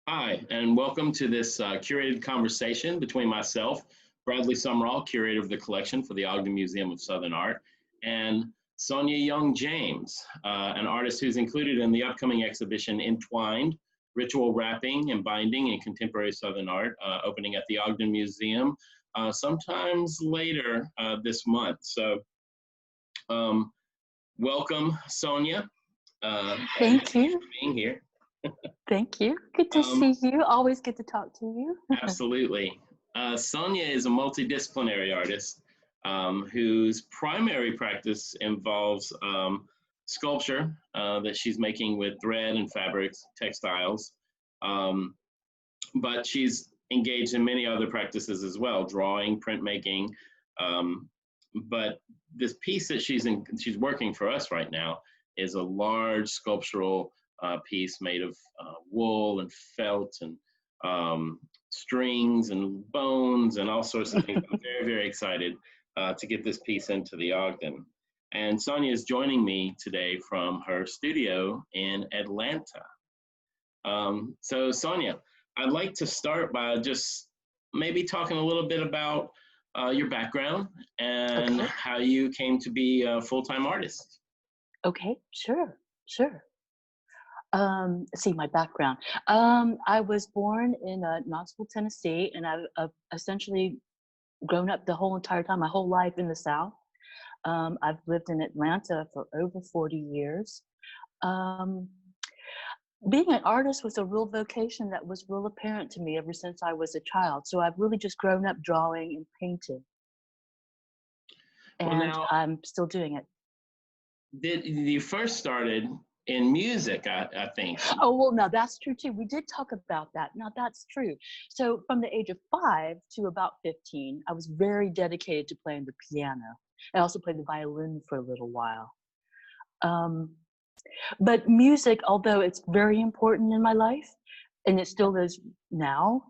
Hi, and welcome to this curated conversation between myself, Bradley Summerall, curator of the collection for the Ogden Museum of Southern Art, and Sonya Yong James, an artist who's included in the upcoming exhibition Entwined, Ritual Wrapping and Binding in Contemporary Southern Art, opening at the Ogden Museum sometimes later this month. So welcome, Sonya. Thank you. For being here. Thank you. Good to see you. Always good to talk to you. Absolutely. Sonya is a multidisciplinary artist whose primary practice involves sculpture that she's making with thread and fabrics, textiles. But she's engaged in many other practices as well, drawing, printmaking. But this piece that she's working for us right now is a large sculptural piece made of wool and felt and strings and bones and all sorts of things. I'm very, very excited to get this piece into the Ogden. And Sonya is joining me today from her studio in Atlanta. So Sonya, I'd like to start by just maybe talking a little bit about your background and how you came to be a full-time artist. Okay, sure. Let's see, my background. I was born in Knoxville, Tennessee, and I've essentially grown up the whole entire time, my whole life in the South. I've lived in Atlanta for over 40 years. Being an artist was a real vocation that was real apparent to me ever since I was a child. So I've really just grown up drawing and painting. And well, now, I'm still doing it. You first started in music, I think. Oh, well, now that's true too. We did talk about that. Now that's true. So from the age of 5 to about 15, I was very dedicated to playing the piano. I also played the violin for a little while. But music, although it's very important in my life, and it still is now,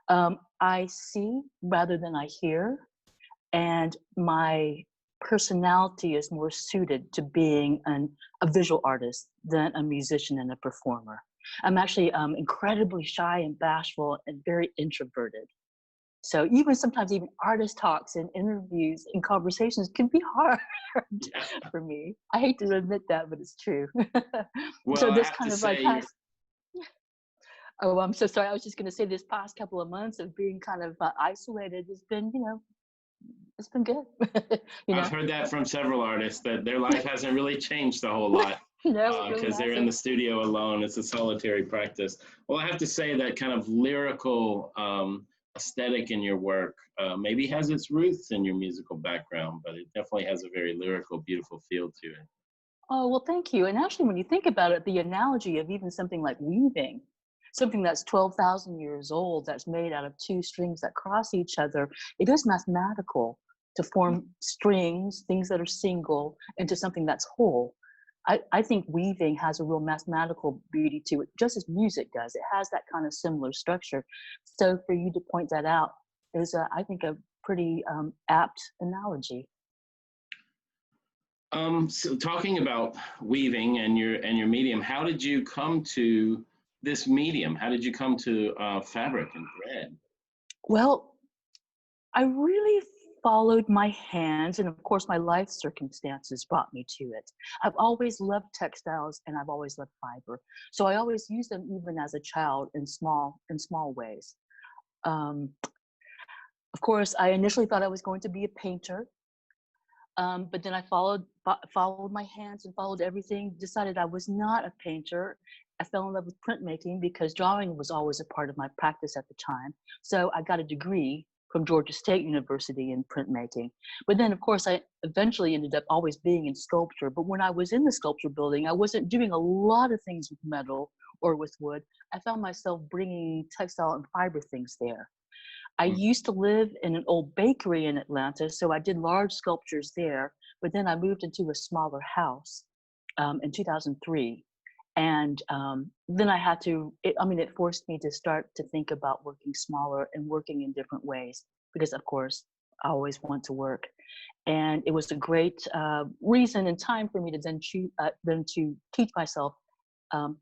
I see rather than I hear, and my personality is more suited to being a visual artist than a musician and a performer. I'm actually incredibly shy and bashful and very introverted. So sometimes even artist talks and interviews and conversations can be hard for me. I hate to admit that, but it's true. Well, so this kind of like past, oh, I'm so sorry. I was just going to say this past couple of months of being kind of isolated has been, it's been good. I've heard that from several artists that their life hasn't really changed a whole lot. No, because they're in the studio alone. It's a solitary practice. Well, I have to say that kind of lyrical aesthetic in your work maybe has its roots in your musical background, but it definitely has a very lyrical, beautiful feel to it. Oh, well, thank you. And actually, when you think about it, the analogy of even something like weaving, something that's 12,000 years old, that's made out of 2 strings that cross each other, it is mathematical to form strings, things that are single, into something that's whole. I think weaving has a real mathematical beauty to it, just as music does. It has that kind of similar structure. So for you to point that out is, I think, a pretty apt analogy. So talking about weaving and your medium, how did you come to this medium? How did you come to fabric and thread? Well, I really followed my hands, and of course my life circumstances brought me to it. I've always loved textiles and I've always loved fiber. So I always used them even as a child in small ways. Of course, I initially thought I was going to be a painter. But then I followed my hands and followed everything, decided I was not a painter. I fell in love with printmaking because drawing was always a part of my practice at the time. So I got a degree from Georgia State University in printmaking. But then, of course, I eventually ended up always being in sculpture. But when I was in the sculpture building, I wasn't doing a lot of things with metal or with wood. I found myself bringing textile and fiber things there. I used to live in an old bakery in Atlanta, so I did large sculptures there, but then I moved into a smaller house in 2003. And then I had to, it forced me to start to think about working smaller and working in different ways, because of course, I always want to work. And it was a great reason and time for me to then to teach myself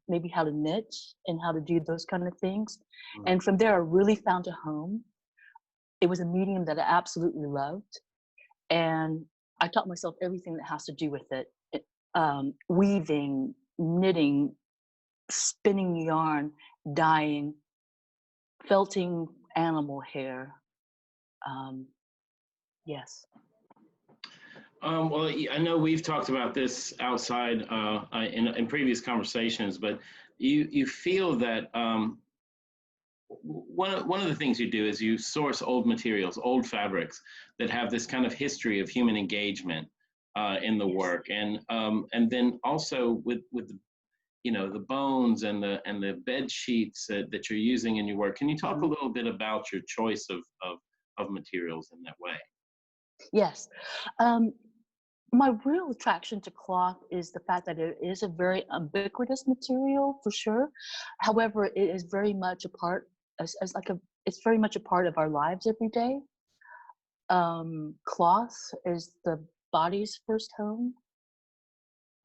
maybe how to knit and how to do those kind of things. Mm. And from there, I really found a home. It was a medium that I absolutely loved. And I taught myself everything that has to do with it. Weaving, knitting, spinning yarn, dyeing, felting animal hair. Yes. Well, I know we've talked about this outside in previous conversations, but you feel that one of the things you do is you source old materials, old fabrics that have this kind of history of human engagement in the work, and then also with the, the bones and the bed sheets that you're using in your work. Can you talk a little bit about your choice of materials in that way? Yes. My real attraction to cloth is the fact that it is a very ubiquitous material for sure. However, it is very much a part as like a it's very much a part of our lives every day. Cloth is the body's first home.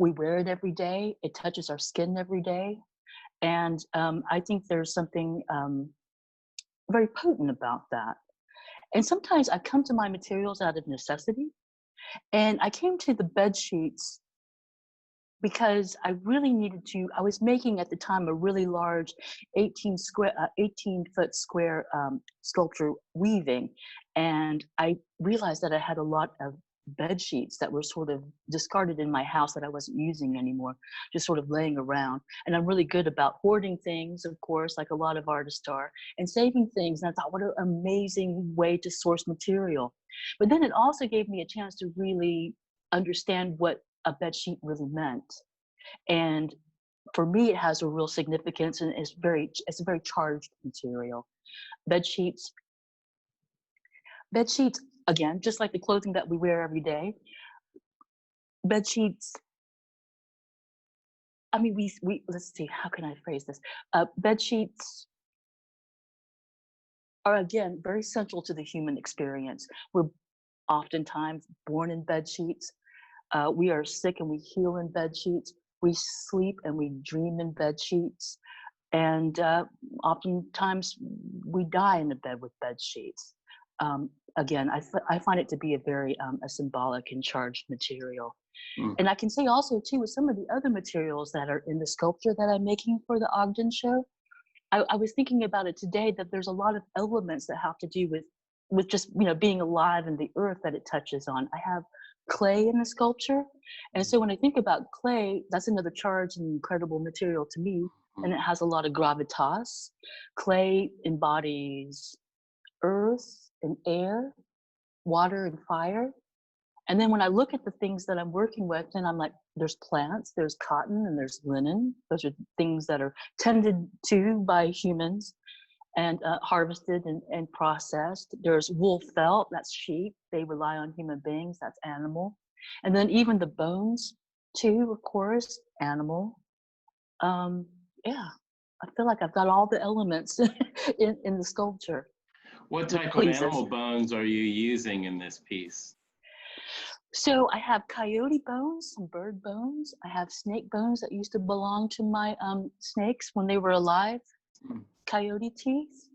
We wear it every day. It touches our skin every day, and I think there's something very potent about that. And sometimes I come to my materials out of necessity. And I came to the bed sheets because I really needed to. I was making at the time a really large 18-foot square sculpture weaving, and I realized that I had a lot of bed sheets that were sort of discarded in my house that I wasn't using anymore, just sort of laying around. And I'm really good about hoarding things, of course, like a lot of artists are, and saving things. And I thought, what an amazing way to source material. But then it also gave me a chance to really understand what a bed sheet really meant. And for me, it has a real significance, and it's a very charged material. Bed sheets, bed sheets, again, just like the clothing that we wear every day, bed sheets. I mean, we let's see, how can I phrase this? Bed sheets are again very central to the human experience. We're oftentimes born in bed sheets. We are sick and we heal in bed sheets. We sleep and we dream in bed sheets. And oftentimes we die in the bed with bed sheets. Again, I find it to be a very a symbolic and charged material. Mm. And I can say also too, with some of the other materials that are in the sculpture that I'm making for the Ogden show, I was thinking about it today that there's a lot of elements that have to do with just being alive in the earth that it touches on. I have clay in the sculpture, and so when I think about clay, that's another charged and incredible material to me, and it has a lot of gravitas. Clay embodies earth and air, water and fire. And then when I look at the things that I'm working with, then I'm like, there's plants, there's cotton, and there's linen. Those are things that are tended to by humans and harvested and processed. There's wool felt, that's sheep. They rely on human beings, that's animal. And then even the bones, too, of course, animal. Yeah, I feel like I've got all the elements in the sculpture, What which type of pleases. animal bones are you using in this piece? So I have coyote bones, some bird bones. I have snake bones that used to belong to my snakes when they were alive. Mm. Coyote teeth,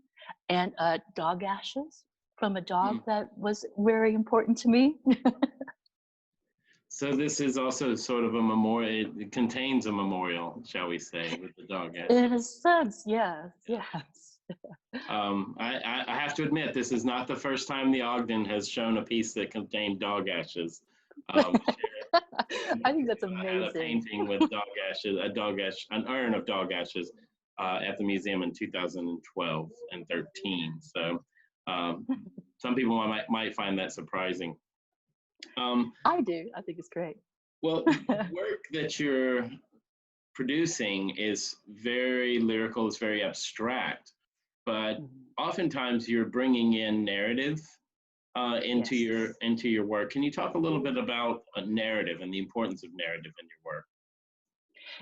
and dog ashes from a dog Mm. that was very important to me. So this is also sort of a memorial. It contains a memorial, shall we say, with the dog ash. In a sense, yes, yes. I have to admit, this is not the first time the Ogden has shown a piece that contained dog ashes. I think that's I had a amazing. painting with dog ashes, an urn of dog ashes at the museum in 2012 and 13. So some people might find that surprising. I do. I think it's great. Well, the work that you're producing is very lyrical, it's very abstract, but oftentimes you're bringing in narrative into Yes. your work. Can you talk a little bit about a narrative and the importance of narrative in your work?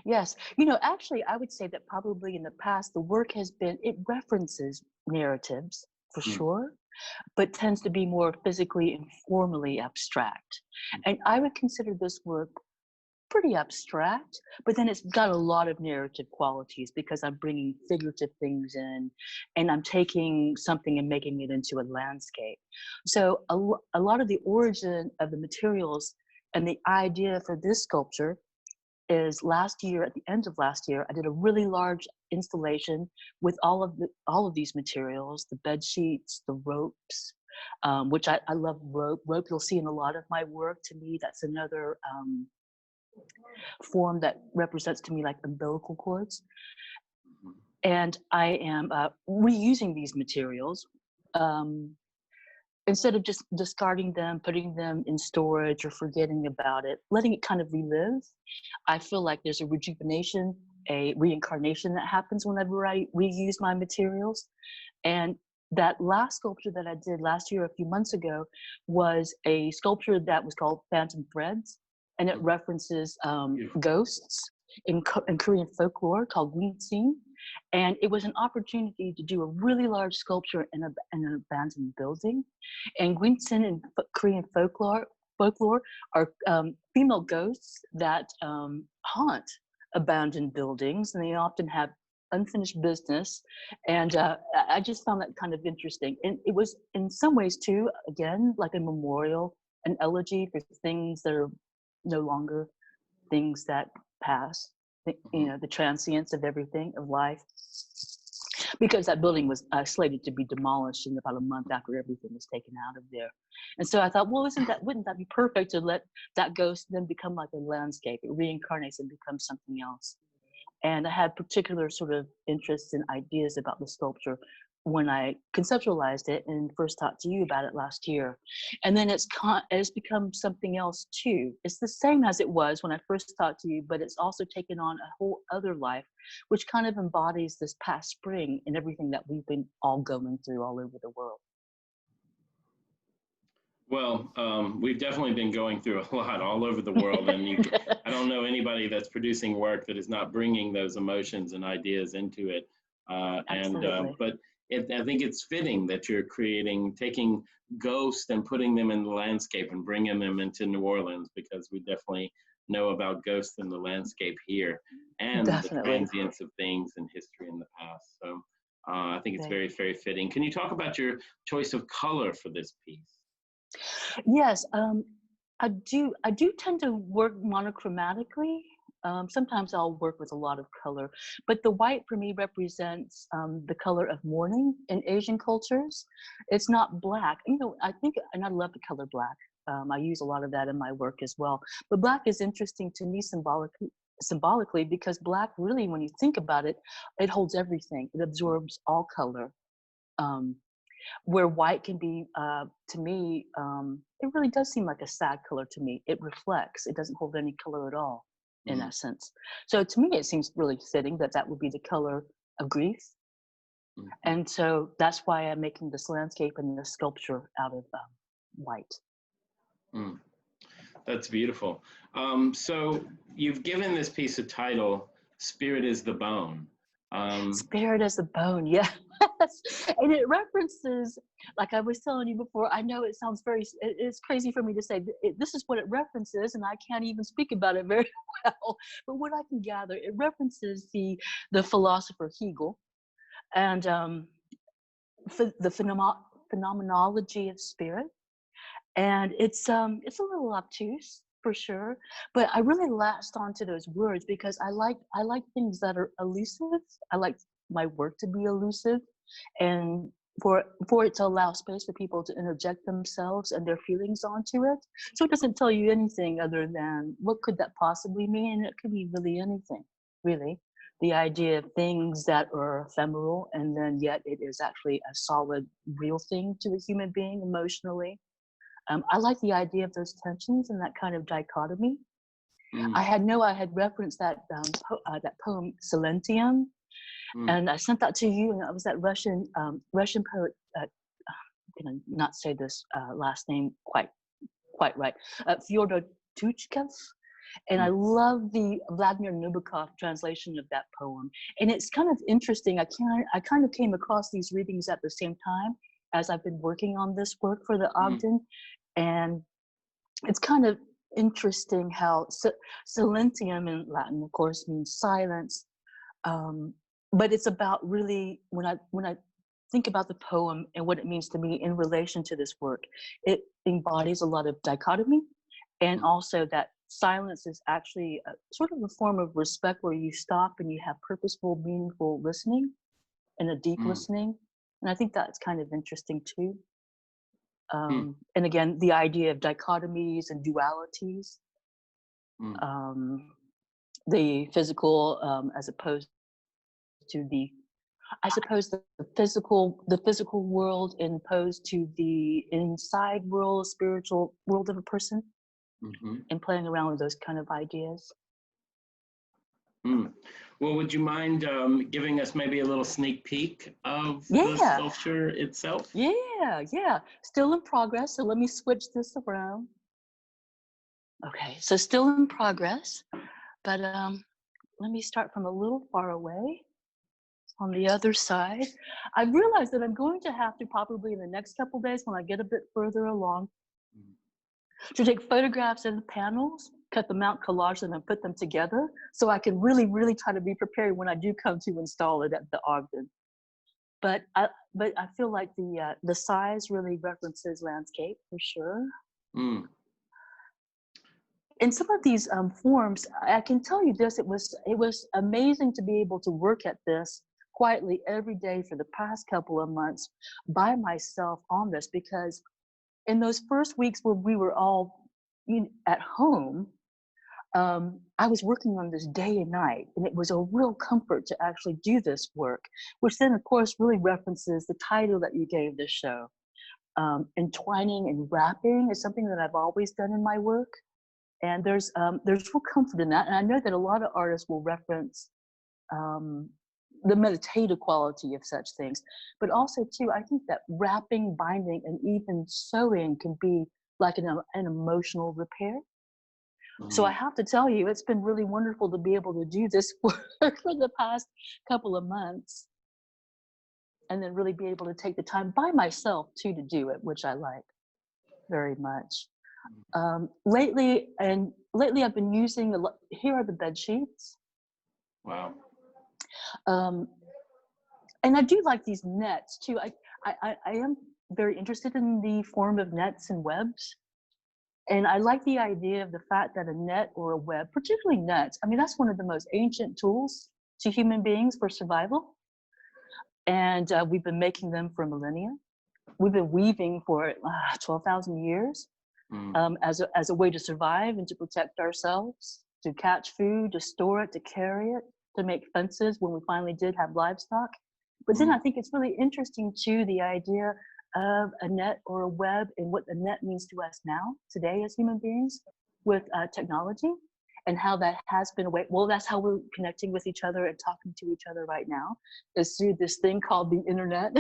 Yes. Actually, I would say that probably in the past, the work it references narratives for Mm. sure, but tends to be more physically and formally abstract. And I would consider this work pretty abstract, but then it's got a lot of narrative qualities because I'm bringing figurative things in, and I'm taking something and making it into a landscape. So a lot of the origin of the materials and the idea for this sculpture is last year, at the end of last year, I did a really large installation with all of these materials, the bed sheets, the ropes, which I love rope. Rope you'll see in a lot of my work. To me, that's another form that represents to me like umbilical cords. And I am reusing these materials. Instead of just discarding them, putting them in storage or forgetting about it, letting it kind of relive, I feel like there's a rejuvenation, a reincarnation that happens whenever I reuse my materials. And that last sculpture that I did last year, a few months ago, was a sculpture that was called Phantom Threads, and it references ghosts in Korean folklore called Gwinsin. And it was an opportunity to do a really large sculpture in an abandoned building. And Gwinsin in Korean folklore are female ghosts that haunt abandoned buildings, and they often have unfinished business. And I just found that kind of interesting. And it was in some ways too, again, like a memorial, an elegy for things that are no longer things that pass. You know, the transience of everything, of life, because that building was slated to be demolished in about a month after everything was taken out of there. And so I thought, well, wouldn't that be perfect to let that ghost then become like a landscape? It reincarnates and becomes something else. And I had particular sort of interests and ideas about the sculpture when I conceptualized it and first talked to you about it last year. And then it's become something else too. It's the same as it was when I first talked to you, but it's also taken on a whole other life, which kind of embodies this past spring and everything that we've been all going through all over the world. Well, we've definitely been going through a lot all over the world, and I don't know anybody that's producing work that is not bringing those emotions and ideas into it. But I think it's fitting that you're taking ghosts and putting them in the landscape and bringing them into New Orleans, because we definitely know about ghosts in the landscape here and the transience of things in history in the past. So I think it's very, very fitting. Can you talk about your choice of color for this piece? Yes, I do tend to work monochromatically. Sometimes I'll work with a lot of color, but the white for me represents the color of mourning in Asian cultures. It's not black. You know, I think, and I love the color black. I use a lot of that in my work as well. But black is interesting to me symbolically because black really, when you think about it, it holds everything. It absorbs all color. Where white can be, to me, it really does seem like a sad color to me. It reflects. It doesn't hold any color at all, in essence. So to me, it seems really fitting that that would be the color of grief. And so that's why I'm making this landscape and this sculpture out of white. That's beautiful. So you've given this piece a title, Spirit is the Bone. Spirit as the bone, yes. And it references, like I was telling you before, I know it sounds it's crazy for me to say, this is what it references, and I can't even speak about it very well. But what I can gather, it references the philosopher Hegel, and the phenomenology of spirit. And it's a little obtuse, for sure, but I really latched onto those words because I like things that are elusive. I like my work to be elusive, and for it to allow space for people to interject themselves and their feelings onto it. So it doesn't tell you anything other than what could that possibly mean, and it could be really anything, really. The idea of things that are ephemeral, and then yet it is actually a solid, real thing to a human being emotionally. I like the idea of those tensions and that kind of dichotomy. I had referenced that that poem Silentium, and I sent that to you. And that was that Russian poet. I'm gonna not say this last name quite right. Fyodor Tuchkov. And I love the Vladimir Nabokov translation of that poem. And it's kind of interesting. I kind of came across these readings at the same time as I've been working on this work for the Ogden. And it's kind of interesting how silentium in Latin, of course, means silence. But it's about really, when I think about the poem and what it means to me in relation to this work, it embodies a lot of dichotomy, and also that silence is actually a, sort of a form of respect where you stop and you have purposeful, meaningful listening and a deep listening. And I think that's kind of interesting too. And again, the idea of dichotomies and dualities, the physical as opposed to the, I suppose the physical world opposed to the inside world, spiritual world of a person, and playing around with those kind of ideas. Well, would you mind giving us maybe a little sneak peek of the sculpture itself? Yeah. Still in progress. So let me switch this around. Okay, so still in progress, but let me start from a little far away. On the other side, I realized that I'm going to have to probably in the next couple of days when I get a bit further along to take photographs of the panels, cut them out, collage them, and put them together so I can really, really try to be prepared when I do come to install it at the Ogden. But I feel like the size really references landscape for sure. In some of these forms, I can tell you this: it was amazing to be able to work at this quietly every day for the past couple of months by myself on this, because in those first weeks where we were all at home, I was working on this day and night, and it was a real comfort to actually do this work, which then of course really references the title that you gave this show. Entwining and wrapping is something that I've always done in my work, and there's real comfort in that, and I know that a lot of artists will reference the meditative quality of such things. But also too, I think that wrapping, binding, and even sewing can be like an emotional repair. So I have to tell you, it's been really wonderful to be able to do this work for the past couple of months, and then really be able to take the time by myself too to do it, which I like very much. Lately I've been using here are the bed sheets. Wow. And I do like these nets too. I am very interested in the form of nets and webs. And I like the idea of the fact that a net or a web, particularly nets, I mean, that's one of the most ancient tools to human beings for survival. And we've been making them for millennia. We've been weaving for 12,000 years as a way to survive and to protect ourselves, to catch food, to store it, to carry it, to make fences when we finally did have livestock. But then I think it's really interesting too, the idea of a net or a web and what the net means to us now, today as human beings with technology, and how that has been a way, well, that's how we're connecting with each other and talking to each other right now, is through this thing called the internet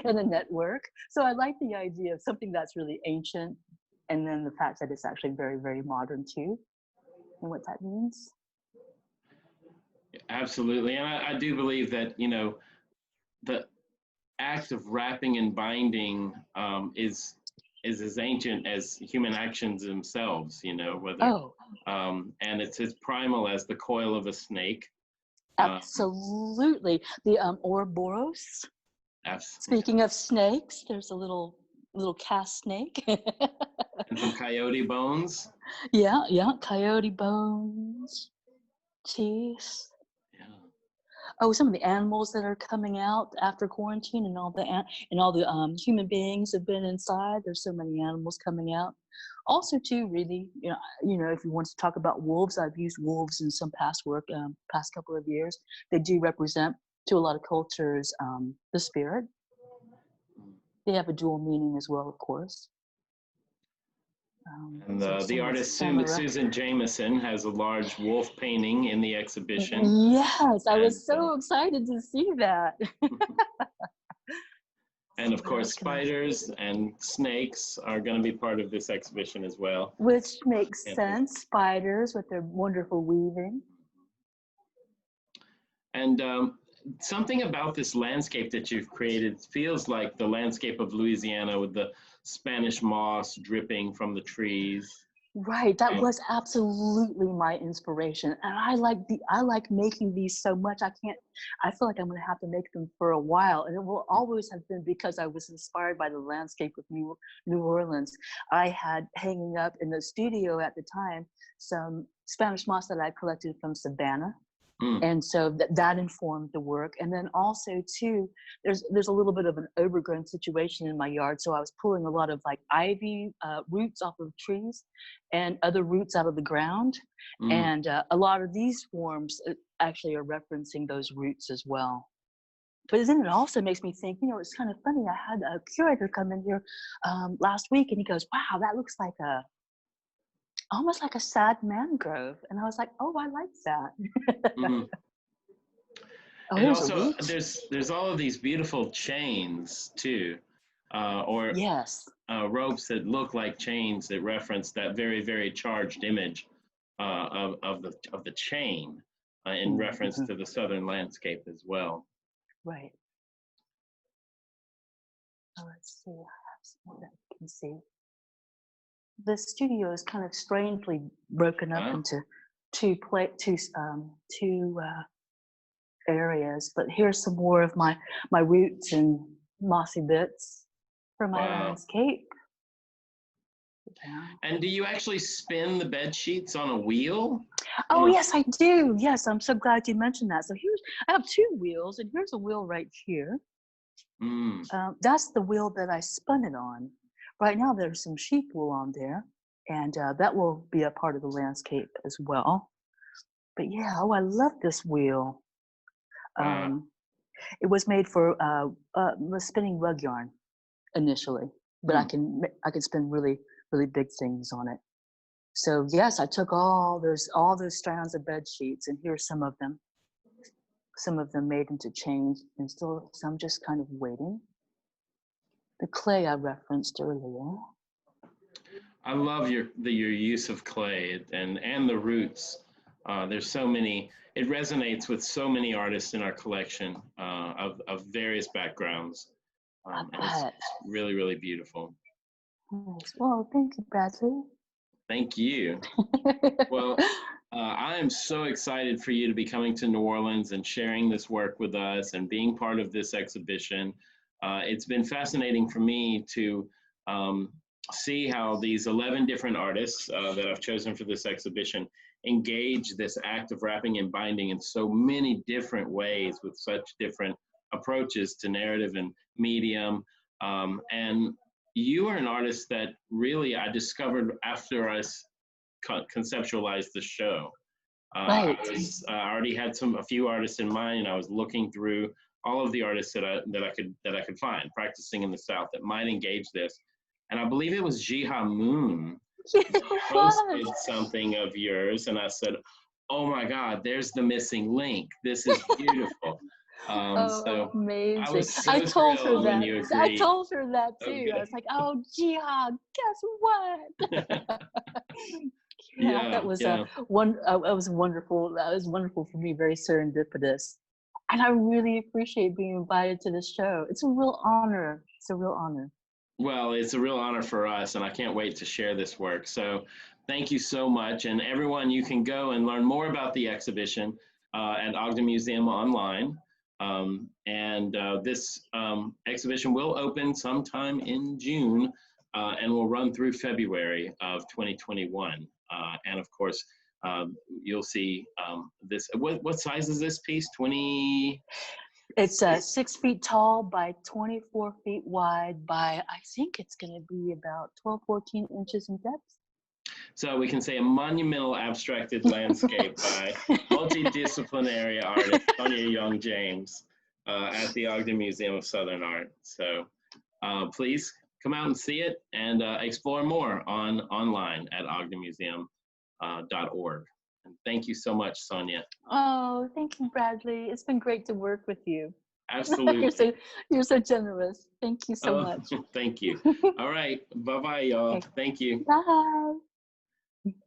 and the network. So I like the idea of something that's really ancient, and then the fact that it's actually very, very modern too, and what that means. Absolutely. And I do believe that, the act of wrapping and binding is as ancient as human actions themselves, whether, and it's as primal as the coil of a snake. Absolutely. The Ouroboros. Speaking of snakes, there's a little cast snake. And some coyote bones. Yeah, coyote bones, teeth. Oh, some of the animals that are coming out after quarantine, and all the human beings have been inside. There's so many animals coming out. Also, too, really, if you want to talk about wolves, I've used wolves in some past work, past couple of years. They do represent, to a lot of cultures, the spirit. They have a dual meaning as well, of course. And the artist Susan Jameson has a large wolf painting in the exhibition. Yes, I was so excited to see that. And of course, spiders and snakes are going to be part of this exhibition as well. Which makes sense, spiders with their wonderful weaving. And something about this landscape that you've created feels like the landscape of Louisiana with the Spanish moss dripping from the trees. Right, that Um, was absolutely my inspiration, and I like making these so much. I feel like I'm gonna have to make them for a while, and it will always have been because I was inspired by the landscape of New Orleans. I had hanging up in the studio at the time some Spanish moss that I collected from Savannah, mm, and so that informed the work. And then also too, there's a little bit of an overgrown situation in my yard, so I was pulling a lot of like ivy roots off of trees and other roots out of the ground, mm. and a lot of these forms actually are referencing those roots as well. But then it also makes me think, it's kind of funny. I had a curator come in here last week, and he goes, wow, that looks like almost like a sad mangrove. And I was like, oh, I like that. Mm. Oh, And here's a also, root. there's all of these beautiful chains too, or Yes. ropes that look like chains that reference that very, very charged image of the chain in reference Mhm. to the southern landscape as well. Right. Oh, let's see. I have some more that you can see. The studio is kind of strangely broken up Wow, into two areas. But here's some more of my roots and mossy bits for my wow. landscape. Yeah. And do you actually spin the bed sheets on a wheel? On Oh a, yes, I do. Yes, I'm so glad you mentioned that. So I have two wheels, and here's a wheel right here. mm, That's the wheel that I spun it on. Right now, there's some sheep wool on there, and that will be a part of the landscape as well. But yeah, oh, I love this wheel. wow. Um, it was made for spinning rug yarn initially, but Hmm. I can spin really big things on it. So yes, I took all those strands of bed sheets, and here's some of them. Some of them made into chains, and still some just kind of waiting. The clay I referenced earlier. I love your use of clay and the roots. There's so many. It resonates with so many artists in our collection of various backgrounds, I and bet. it's really, really beautiful. Nice. Well, thank you, Bradley. Thank you. Well, I am so excited for you to be coming to New Orleans and sharing this work with us and being part of this exhibition. It's been fascinating for me to um, see how these 11 different artists that I've chosen for this exhibition engage this act of wrapping and binding in so many different ways with such different approaches to narrative and medium. And you are an artist that really I discovered after us conceptualize the show. Right. I already had a few artists in mind, and I was looking through all of the artists that I could find practicing in the South that might engage this. And I believe it was Jiha Moon Yes, that it posted was. something of yours, and I said, "Oh my God, there's the missing link. This is beautiful." Oh, So I amazing. was so thrilled when you I agreed. told her that too. I Okay. was like, oh, Jihad, guess what? Yeah, that Yeah, was yeah. that was wonderful. That was wonderful for me, very serendipitous. And I really appreciate being invited to this show. It's a real honor. It's a real honor. Well, it's a real honor for us, and I can't wait to share this work. So, thank you so much. And everyone, you can go and learn more about the exhibition at Ogden Museum online. And this exhibition will open sometime in June and will run through February of 2021. And of course, you'll see this. What size is this piece? 20? It's 6 feet tall by 24 feet wide by, I think it's going to be about 12, 14 inches in depth. So we can say a monumental abstracted landscape by multidisciplinary artist Sonya Yong James at the Ogden Museum of Southern Art. So please come out and see it and explore more online at ogdenmuseum.org. And thank you so much, Sonya. Oh, thank you, Bradley. It's been great to work with you. you're Absolutely. so you're so generous. Thank you so Oh, much. thank you. All right. Bye-bye, y'all. Okay. Thank you. Bye.